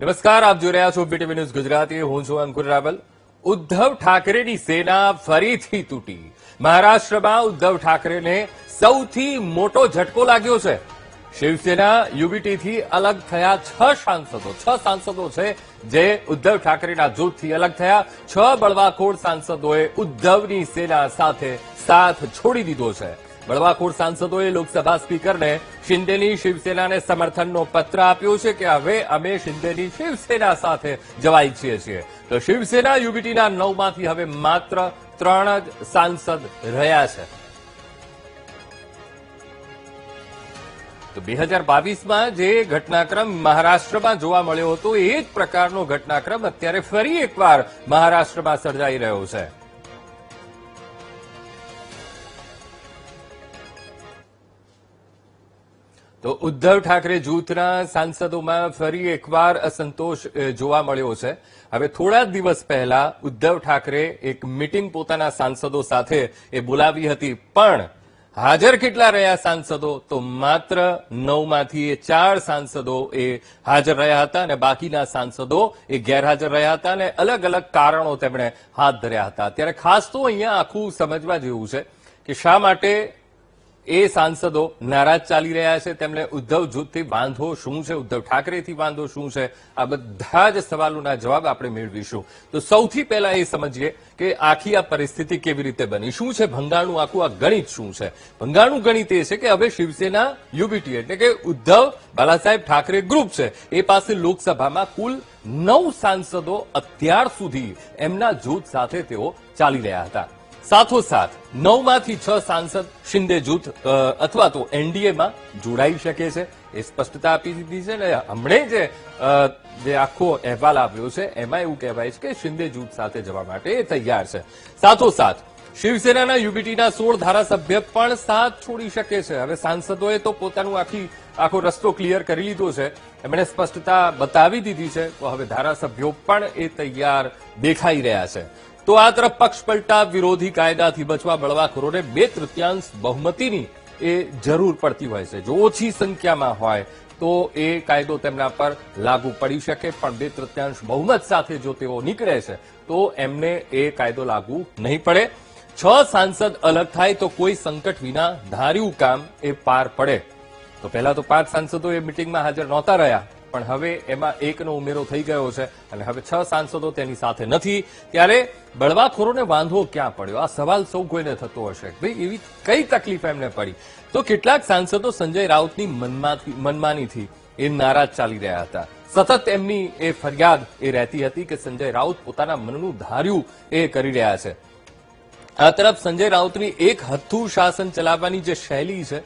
નમસ્કાર, આપ જોઈ રહ્યા છો બીટીવી ન્યૂઝ ગુજરાતી. હું છું અંકુર રાવલ. ઉદ્ધવ ઠાકરેની સેના ફરીથી તૂટી. મહારાષ્ટ્રમાં ઉદ્ધવ ઠાકરેને સૌથી મોટો ઝટકો લાગ્યો છે. શિવસેના યુબીટીથી અલગ થયા 6 સાંસદો છે જે ઉદ્ધવ ઠાકરેના જૂથથી અલગ થયા. 6 બળવાખોર સાંસદોએ ઉદ્ધવની સેના સાથે સાથ છોડી દીધો છે. બળવાખોર સાંસદોએ લોકસભા સ્પીકરને શિંદેની શિવસેનાને સમર્થનનો પત્ર આપ્યો છે કે હવે અમે શિંદેની શિવસેના સાથે જવા ઈચ્છીએ છીએ. તો શિવસેના યુબીટીના 9માંથી હવે માત્ર 3 જ સાંસદ રહ્યા છે. તો 2022માં જે ઘટનાક્રમ મહારાષ્ટ્રમાં જોવા મળ્યો હતો એ જ પ્રકારનો ઘટનાક્રમ અત્યારે ફરી એકવાર મહારાષ્ટ્રમાં સર્જાઈ રહ્યો છે. તો ઉદ્ધવ ઠાકરે જૂથના સાંસદોમાં ફરી એકવાર અસંતોષ જોવા મળ્યો છે. હવે થોડા દિવસ પહેલા ઉદ્ધવ ઠાકરે એક મીટિંગ પોતાના સાંસદો સાથે એ બોલાવી હતી, પણ હાજર કેટલા રહ્યા સાંસદો? તો માત્ર 9માંથી 4 સાંસદો એ હાજર રહ્યા હતા અને બાકીના સાંસદો એ ગેરહાજર રહ્યા હતા અને અલગ અલગ કારણો તેમણે હાથ ધર્યા હતા. ત્યારે ખાસ તો અહીંયા આખું સમજવા જેવું છે કે શા માટે એ સાંસદો નારાજ ચાલી રહ્યા છે. તેમને ઉદ્ધવ જૂથથી વાંધો શું છે, ઉદ્ધવ ઠાકરેથી વાંધો શું છે, આ બધા જ સવાલોના જવાબ આપણે મેળવીશું. તો સૌથી પહેલા એ સમજીએ કે આખી આ પરિસ્થિતિ કેવી રીતે બની, શું છે ભંગાણનું આખું આ ગણિત શું છે. ભંગાણનું ગણિત એ છે કે હવે શિવસેના યુબીટી એટલે કે ઉદ્ધવ બાલાસાહેબ ઠાકરે ગ્રુપ છે એ પાસે લોકસભામાં કુલ 9 સાંસદો અત્યાર સુધી એમના જૂથ સાથે તેઓ ચાલી રહ્યા હતા. સાથોસાથ 9માંથી 6 સાંસદ શિંદે જૂથ અથવા તો એનડીએમાં જોડાઈ શકે છે એ સ્પષ્ટતા આપી દીધી છે. ને હમણે જે આખો અહેવાલ આવ્યો છે એમાં એવું કહેવાય છે કે શિંદે જૂથ સાથે જવા માટે એ તૈયાર છે. સાથોસાથ શિવસેનાના યુબીટીના 16 ધારાસભ્ય પણ સાથ છોડી શકે છે. હવે સાંસદોએ તો પોતાનું આખો રસ્તો ક્લિયર કરી લીધો છે, એમણે સ્પષ્ટતા બતાવી દીધી છે. તો હવે ધારાસભ્યો પણ એ તૈયાર દેખાઈ રહ્યા છે. તો આ તરફ પક્ષ પલટા વિરોધી કાયદાથી બચવા બળવાખોરોને 2/3 બહુમતીની એ જરૂર પડતી હોય છે. જો ઓછી સંખ્યામાં હોય તો એ કાયદો તેમના પર લાગુ પડી શકે, પણ 2/3 બહુમત સાથે જો તેઓ નીકળે છે તો એમને એ કાયદો લાગુ નહીં પડે. 6 સાંસદ અલગ થાય તો કોઈ સંકટ વિના ધાર્યું કામ એ પાર પડે. તો પહેલા તો 5 સાંસદો એ મિટિંગમાં હાજર નહોતા રહ્યા, પણ હવે એમાં 1નો ઉમેરો થઈ ગયો છે અને હવે 6 સાંસદો તેની સાથે નથી. ત્યારે બળવાખોરોને વાંધો ક્યાં પડ્યો? આ સવાલ સૌ કોઈને થતો હશે. ભાઈ એવી કઈ તકલીફ એમને પડી? તો કેટલાક સાંસદો સંજય રાઉતની મનમાનીથી એ નારાજ ચાલી રહ્યા હતા. સતત એમની એ ફરિયાદ એ રહેતી હતી કે સંજય રાઉત પોતાના મનનું ધાર્યું એ કરી રહ્યા છે. આ તરફ સંજય રાઉતની એક હથ્થું શાસન ચલાવવાની જે શૈલી છે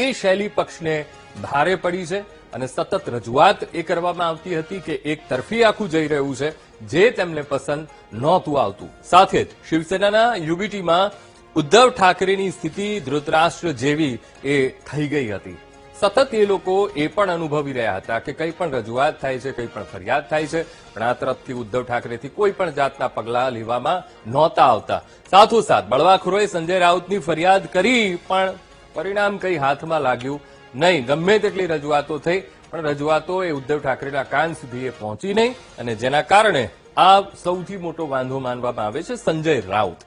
એ શૈલી પક્ષને ભારે પડી છે અને સતત રજૂઆત એ કરવામાં આવતી હતી કે એક તરફી આખું જઈ રહ્યું છે જે તેમને પસંદ નહોતું આવતું. સાથે જ શિવસેનાના યુબીટીમાં ઉદ્ધવ ઠાકરેની સ્થિતિ ધૃતરાષ્ટ્ર જેવી એ થઈ ગઈ હતી. સતત એ લોકો એ પણ અનુભવી રહ્યા હતા કે કંઈ પણ રજૂઆત થાય છે, કંઈ પણ ફરિયાદ થાય છે, પણ આ તરફથી ઉદ્ધવ ઠાકરેથી કોઈ પણ જાતના પગલાં લેવામાં નહોતા આવતા. સાથોસાથ બળવાખોરોએ સંજય રાઉતની ફરિયાદ કરી પણ પરિણામ કંઈ હાથમાં લાગ્યું નહીં. ગમે તેટલી રજૂઆતો થઈ પણ રજૂઆતો એ ઉદ્ધવ ઠાકરેના કાન સુધી એ પહોંચી નહીં અને જેના કારણે આ સૌથી મોટો વાંધો માનવામાં આવે છે સંજય રાઉત.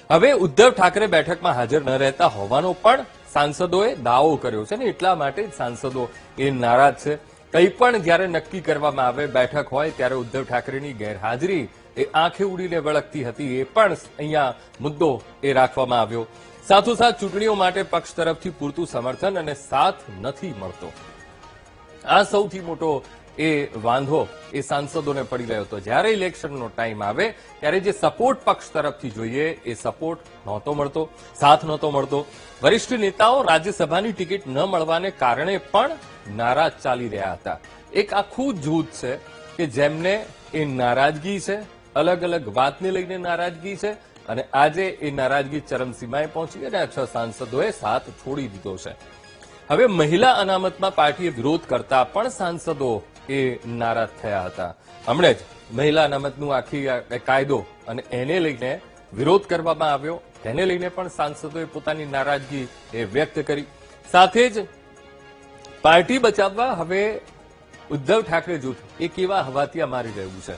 હવે ઉદ્ધવ ઠાકરે બેઠકમાં હાજર ન રહેતા હોવાનો પણ સાંસદોએ દાવો કર્યો છે ને એટલા માટે જ સાંસદો એ નારાજ છે. કંઈ પણ જ્યારે નક્કી કરવામાં આવે બેઠક હોય ત્યારે ઉદ્ધવ ઠાકરેની ગેરહાજરી એ આંખે ઉડીને વળગતી હતી, એ પણ અહીંયા મુદ્દો એ રાખવામાં આવ્યો. સાથોસાથ ચૂંટણીઓ માટે પક્ષ તરફથી પૂરતું સમર્થન અને સાથ નથી મળતો. આ સૌથી મોટો એ વાંધો એ સાંસદોને પડી રહ્યો હતો. જ્યારે ઇલેક્શનનો ટાઈમ આવે ત્યારે જે સપોર્ટ પક્ષ તરફથી જોઈએ એ સપોર્ટ નહોતો મળતો, સાથ નહોતો મળતો. વરિષ્ઠ નેતાઓ રાજ્યસભાની ટિકિટ ન મળવાને કારણે પણ નારાજ ચાલી રહ્યા હતા. એક આખું જૂથ છે કે જેમને એ નારાજગી છે, અલગ અલગ વાતને લઈને નારાજગી છે અને આજે એ નારાજગી ચરમસીમાએ પહોંચી અને 6 સાંસદોએ સાથ છોડી દીધો છે. હવે મહિલા અનામતમાં પાર્ટીએ વિરોધ કરતા પણ સાંસદો એ નારાજ થયા હતા. હમણે જ મહિલા અનામતનું આખી કાયદો અને એને લઈને વિરોધ કરવામાં આવ્યો, તેને લઈને પણ સાંસદોએ પોતાની નારાજગી એ વ્યક્ત કરી. સાથે જ પાર્ટી બચાવવા હવે ઉદ્ધવ ઠાકરે જૂથ એ કેવા હવાતિયા મારી રહ્યું છે.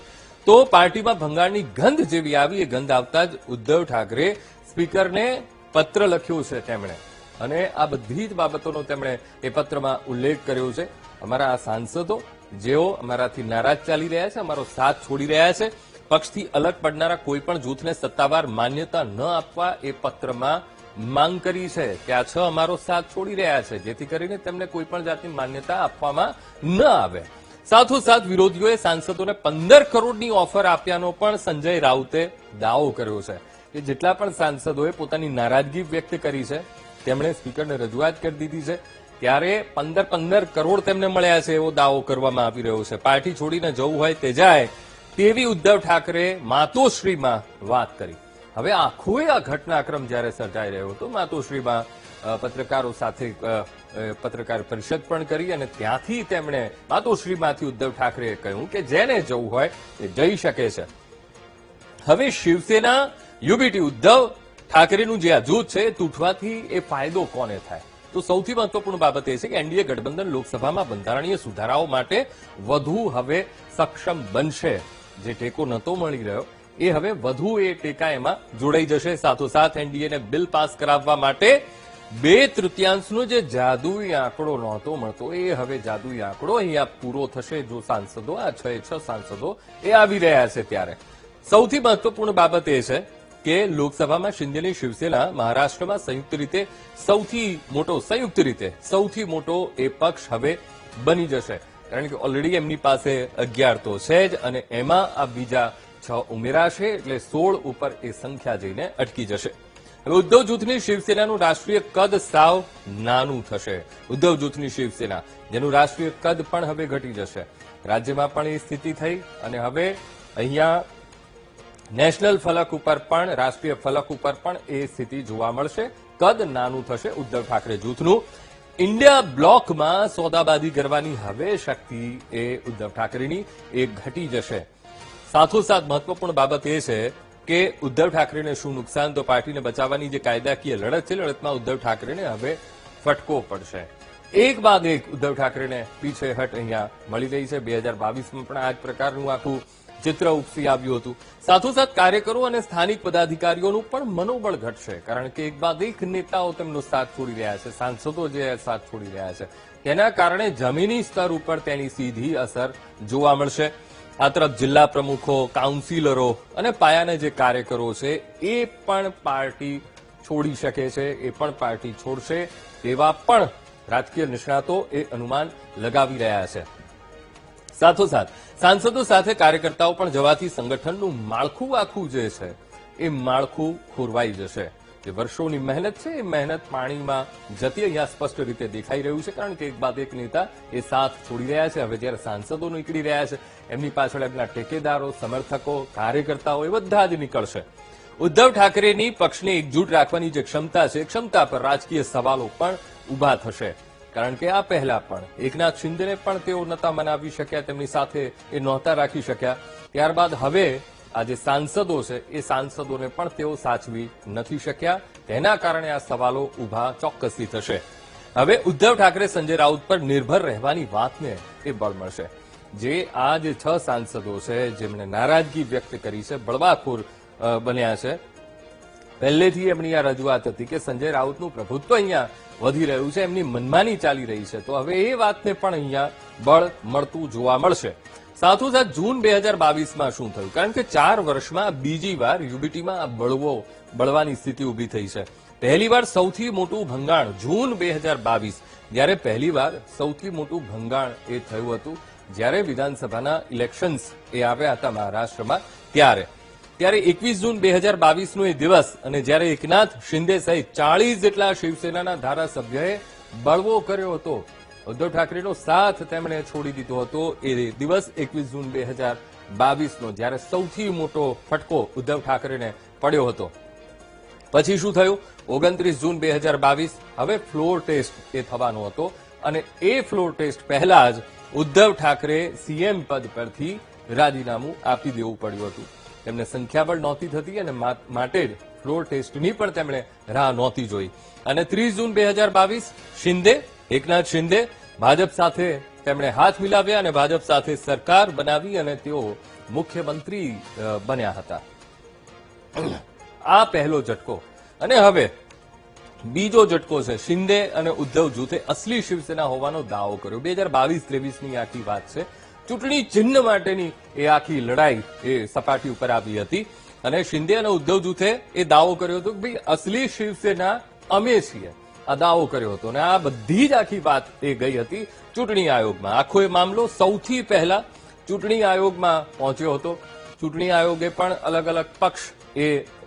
તો પાર્ટીમાં ભંગાણની ગંધ જેવી આવી, એ ગંધ આવતા જ ઉદ્ધવ ઠાકરે સ્પીકરને પત્ર લખ્યો છે તેમણે, અને આ બધી જ બાબતોનો તેમણે એ પત્રમાં ઉલ્લેખ કર્યો છે. અમારા આ સાંસદો જેઓ અમારાથી નારાજ ચાલી રહ્યા છે, અમારો સાથ છોડી રહ્યા છે, પક્ષથી અલગ પડનારા કોઈ પણ જૂથને સત્તાવાર માન્યતા ન આપવા એ પત્રમાં માંગ કરી છે. કે આ 6 અમારો સાથ છોડી રહ્યા છે, જેથી કરીને તેમને કોઈ પણ જાતની માન્યતા આપવામાં ન આવે. સાથોસાથ વિરોધીઓએ સાંસદોને 15 કરોડની ઓફર આપ્યાનો પણ સંજય રાઉતે દાવો કર્યો છે. કે જેટલા પણ સાંસદોએ પોતાની નારાજગી વ્યક્ત કરી છે તેમણે સ્પીકરને રજૂઆત કરી દીધી છે, ત્યારે 15 કરોડ તેમને મળ્યા છે એવો દાવો કરવામાં આવી રહ્યો છે. પાર્ટી છોડીને જવું હોય તે જાય તેવી ઉદ્ધવ ઠાકરે માતોશ્રીમાં વાત કરી. હવે આખો આ ઘટનાક્રમ જ્યારે સર્જાઈ રહ્યો હતો, માતોશ્રીમાં પત્રકારો સાથે પત્રકાર પરિષદ પણ કરી, અને ત્યાંથી તેમણે માતોશ્રીમાંથી ઉદ્ધવ ઠાકરેએ કહ્યું કે જેને જવું હોય એ જઈ શકે છે. હવે શિવસેના યુબીટી ઉદ્ધવ ઠાકરેનું જે આ જૂથ છે એ તૂટવાથી એ ફાયદો કોને થાય? તો સૌથી મહત્વપૂર્ણ બાબત એ છે કે એનડીએ ગઠબંધન લોકસભામાં બંધારણીય સુધારાઓ માટે વધુ હવે સક્ષમ બનશે. જે ટેકો નહોતો મળી રહ્યો એ હવે વધુ એ ટેકા એમાં જોડાઈ જશે. સાથોસાથ એનડીએને બિલ પાસ કરાવવા માટે 2/3નો જે જાદુઈ આંકડો નહોતો મળતો એ હવે જાદુઈ આંકડો અહીંયા પૂરો થશે. જો સાંસદો આ 6 સાંસદો એ આવી રહ્યા છે ત્યારે સૌથી મહત્વપૂર્ણ બાબત એ છે કે લોકસભામાં શિંદેની શિવસેના મહારાષ્ટ્રમાં સંયુક્ત રીતે સૌથી મોટો એ પક્ષ હવે બની જશે. કારણ કે ઓલરેડી એમની પાસે 11 તો છે જ, અને એમાં આ બીજા 6 ઉમેરાશે, એટલે 16 ઉપર એ સંખ્યા જઈને અટકી જશે. હવે ઉદ્ધવ જૂથની શિવસેનાનું રાષ્ટ્રીય કદ સાવ નાનું થશે. ઉદ્ધવ જૂથની શિવસેના જેનું રાષ્ટ્રીય કદ પણ હવે ઘટી જશે. રાજ્યમાં પણ એ સ્થિતિ થઈ, અને હવે અહીંયા નેશનલ ફલક ઉપર પણ, રાષ્ટ્રીય ફલક ઉપર પણ એ સ્થિતિ જોવા મળશે. કદ નાનું થશે ઉદ્ધવ ઠાકરે જૂથનું. ઇન્ડિયા બ્લોકમાં સોદાબાજી કરવાની હવે શક્તિ એ ઉદ્ધવ ઠાકરેની એ ઘટી જશે. સાથોસાથ મહત્વપૂર્ણ બાબત એ છે કે ઉદ્ધવ ઠાકરેને શું નુકસાન? તો પાર્ટીને બચાવવાની જે કાયદાકીય લડત છે, લડતમાં ઉદ્ધવ ઠાકરેને હવે ફટકો પડશે. એક બાદ એક ઉદ્ધવ ઠાકરેને પીછેહટ અહીંયા મળી રહી છે. 2022માં પણ આ જ પ્રકારનું આખું ચિત્ર ઉપસી આવ્યું હતું. સાથોસાથ કાર્યકરો અને સ્થાનિક પદાધિકારીઓનું પણ મનોબળ ઘટશે, કારણ કે એક બાદ એક નેતાઓ તેમનો સાથ છોડી રહ્યા છે, સાંસદો જે સાથ છોડી રહ્યા છે, તેના કારણે જમીની સ્તર ઉપર તેની સીધી અસર જોવા મળશે. આ તરફ જિલ્લા પ્રમુખો, કાઉન્સિલરો અને પાયાના જે કાર્યકરો છે એ પણ પાર્ટી છોડી શકે છે, એ પણ પાર્ટી છોડશે તેવા પણ રાજકીય નિષ્ણાતો એ અનુમાન લગાવી રહ્યા છે. સાથોસાથ સાંસદો સાથે કાર્યકર્તાઓ પણ જવાથી સંગઠનનું માળખું આખું જે છે એ માળખું ખોરવાઈ જશે. જે વર્ષોની મહેનત છે એ મહેનત પાણીમાં જતી અહીંયા સ્પષ્ટ રીતે દેખાઈ રહ્યું છે, કારણ કે એક બાદ એક નેતા એ સાથ છોડી રહ્યા છે. હવે જ્યારે સાંસદો નીકળી રહ્યા છે, એમની પાછળ એમના ટેકેદારો, સમર્થકો, કાર્યકર્તાઓ એ બધા જ નીકળશે. ઉદ્ધવ ઠાકરેની પક્ષને એકજૂટ રાખવાની જે ક્ષમતા છે, ક્ષમતા પર રાજકીય સવાલો પણ ઉભા થશે. કારણ કે આ પહેલા પણ એકનાથ શિંદેને પણ તેઓ નહોતા મનાવી શક્યા, તેમની સાથે એ નહોતા રાખી શક્યા. ત્યારબાદ હવે આ જે સાંસદો છે એ સાંસદોને પણ તેઓ સાચવી નથી શક્યા. તેના કારણે આ સવાલો ઉભા ચોક્કસથી થશે. હવે ઉદ્ધવ ઠાકરે સંજય રાઉત પર નિર્ભર રહેવાની વાતને એ બળ મળશે. જે આ જે 6 સાંસદો છે જેમણે નારાજગી વ્યક્ત કરી છે, બળવાખોર બન્યા છે, પહેલેથી એમની આ રજૂઆત હતી કે સંજય રાઉતનું પ્રભુત્વ અહીંયા વધી રહ્યું છે, એમની મનમાની ચાલી રહી છે, તો હવે એ વાતને પણ અહીંયા બળ મળતું જોવા મળશે. સાથોસાથ જૂન 2022માં શું થયું? કારણ કે 4 વર્ષમાં બીજી વાર યુબીટીમાં બળવાની સ્થિતિ ઉભી થઈ છે. પહેલીવાર સૌથી મોટું ભંગાણ જૂન 2022, જ્યારે પહેલીવાર સૌથી મોટું ભંગાણ એ થયું હતું જ્યારે વિધાનસભાના ઇલેક્શન્સ એ આવ્યા હતા મહારાષ્ટ્રમાં, ત્યારે 21 જૂન 2022નો એ દિવસ, અને જ્યારે એકનાથ શિંદે સહિત 40 જેટલા શિવસેનાના ધારાસભ્યોએ બળવો કર્યો હતો, ઉદ્ધવ ઠાકરેનો સાથ તેમણે છોડી દીધો હતો, એ દિવસ 21 જૂન 2022નો, જ્યારે સૌથી મોટો ફટકો ઉદ્ધવ ઠાકરેને પડ્યો હતો. પછી શું થયું? 29 જૂન 2022 હવે ફ્લોર ટેસ્ટ એ થવાનો હતો, અને એ ફ્લોર ટેસ્ટ પહેલા જ ઉદ્ધવ ઠાકરે સીએમ પદ પરથી રાજીનામું આપી દેવું પડ્યું હતું. તેમને સંખ્યાબળ નહોતી થતી, અને માટે જ ફ્લોર ટેસ્ટની પણ તેમણે રાહ નહોતી જોઈ. અને 30 જૂન 2022 એકનાથ શિંદે ભાજપ સાથે તેમણે હાથ મિલાવ્યા અને ભાજપ સાથે સરકાર બનાવી અને તેઓ મુખ્યમંત્રી બન્યા હતા. આ પહેલો ઝટકો. અને હવે બીજો ઝટકો છે. શિંદે અને ઉદ્ધવ જૂથે અસલી શિવસેના હોવાનો દાવો કર્યો. 2022-23ની આખી વાત છે. ચૂંટણી ચિહ્ન માટેની એ આખી લડાઈ એ સપાટી ઉપર આવી હતી અને શિંદે અને ઉદ્ધવ જૂથે એ દાવો કર્યો હતો કે ભાઈ અસલી શિવસેના અમે છીએ. આ દાવો કર્યો હતો અને આ બધી જ આખી વાત એ ગઈ હતી ચૂંટણી આયોગમાં. આખો એ મામલો સૌથી પહેલા ચૂંટણી આયોગમાં પહોંચ્યો હતો. ચૂંટણી આયોગે પણ અલગ અલગ પક્ષ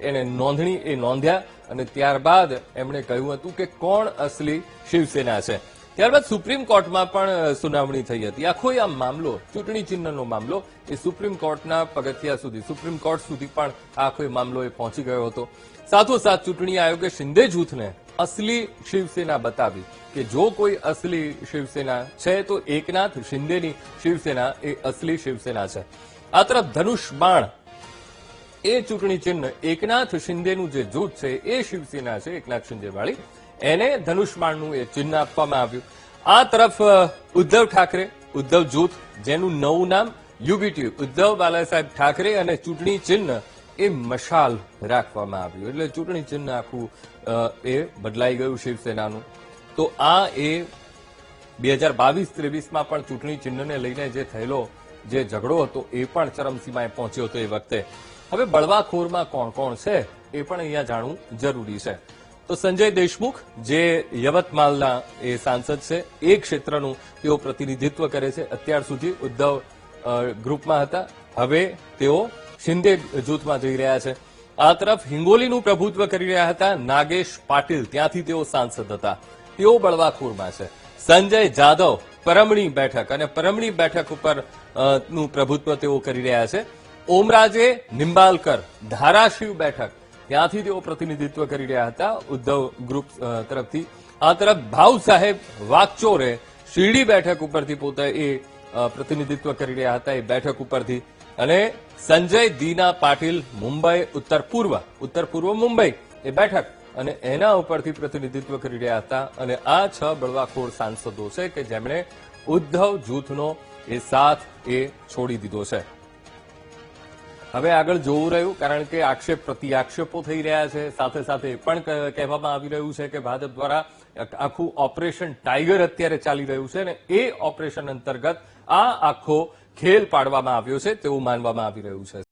એને નોંધ્યા અને ત્યારબાદ એમણે કહ્યું હતું કે કોણ અસલી શિવસેના છે. ત્યારબાદ સુપ્રીમ કોર્ટમાં પણ સુનાવણી થઈ હતી. આખો આ મામલો ચૂંટણી ચિહ્નનો મામલો એ સુપ્રીમ કોર્ટના પગથિયા સુધી સુપ્રીમ કોર્ટ સુધી પણ આખો મામલો એ પહોંચી ગયો હતો. સાથોસાથ ચૂંટણી આયોગે શિંદે જૂથને અસલી શિવસેના બતાવી કે જો કોઈ અસલી શિવસેના છે તો એકનાથ શિંદેની શિવસેના એ અસલી શિવસેના છે. આ તરફ ધનુષ બાણ એ ચૂંટણી ચિહ્ન એકનાથ શિંદેનું જે જૂથ છે એ શિવસેના છે એકનાથ શિંદેવાળી, એને ધનુષ બાણનું એ ચિહ્ન આપવામાં આવ્યું. આ તરફ ઉદ્ધવ ઠાકરે ઉદ્ધવ જૂથ જેનું નવું નામ યુબીટી ઉદ્ધવ બાલાસાહેબ ઠાકરે અને ચૂંટણી ચિહ્ન એ મશાલ રાખવામાં આવ્યું. એટલે ચૂંટણી ચિહ્ન આખું એ બદલાઈ ગયું શિવસેનાનું. તો આ એ 2022-23માં પણ ચૂંટણી ચિહ્નને લઈને જે થયેલો જે ઝઘડો હતો એ પણ ચરમસીમાએ પહોંચ્યો હતો એ વખતે. હવે બળવાખોરમાં કોણ કોણ છે એ પણ અહીંયા જાણવું જરૂરી છે. તો સંજય દેશમુખ જે યવતમાલના એ સાંસદ છે, એ ક્ષેત્રનું તેઓ પ્રતિનિધિત્વ કરે છે. અત્યાર સુધી ઉદ્ધવ ગ્રુપમાં હતા, હવે તેઓ શિંદે જૂથમાં જઈ રહ્યા છે. આ તરફ હિંગોલીનું પ્રભુત્વ કરી રહ્યા હતા નાગેશ પાટીલ, ત્યાંથી તેઓ સાંસદ હતા, તેઓ બળવાખોરમાં છે. સંજય જાદવ પરમણી બેઠક અને પરમણી બેઠક ઉપર નું પ્રભુત્વ તેઓ કરી રહ્યા છે. ઓમરાજે નિંબાલકર ધારાશિવ બેઠક, ત્યાંથી તેઓ પ્રતિનિધિત્વ કરી રહ્યા હતા ઉદ્ધવ ગ્રુપ તરફથી. આ તરફ ભાવ સાહેબ વાકચોરે શિરડી બેઠક ઉપરથી પોતે એ પ્રતિનિધિત્વ કરી રહ્યા હતા એ બેઠક ઉપરથી. અને સંજય દીના પાટીલ મુંબઈ ઉત્તર પૂર્વ મુંબઈ એ બેઠક અને એના ઉપરથી પ્રતિનિધિત્વ કરી રહ્યા હતા. અને આ 6 બળવાખોર સાંસદો છે કે જેમણે ઉદ્ધવ જૂથનો એ સાથ એ છોડી દીધો છે. હવે આગળ જોવું રહ્યું, કારણ કે આક્ષેપ પ્રતિ આક્ષેપો થઈ રહ્યા છે. સાથે સાથે એ પણ કહેવામાં આવી રહ્યું છે કે ભાજપ દ્વારા આખું ઓપરેશન ટાઈગર અત્યારે ચાલી રહ્યું છે અને એ ઓપરેશન અંતર્ગત આ આખો ખેલ પાડવામાં આવ્યો છે તેવું માનવામાં આવી રહ્યું છે.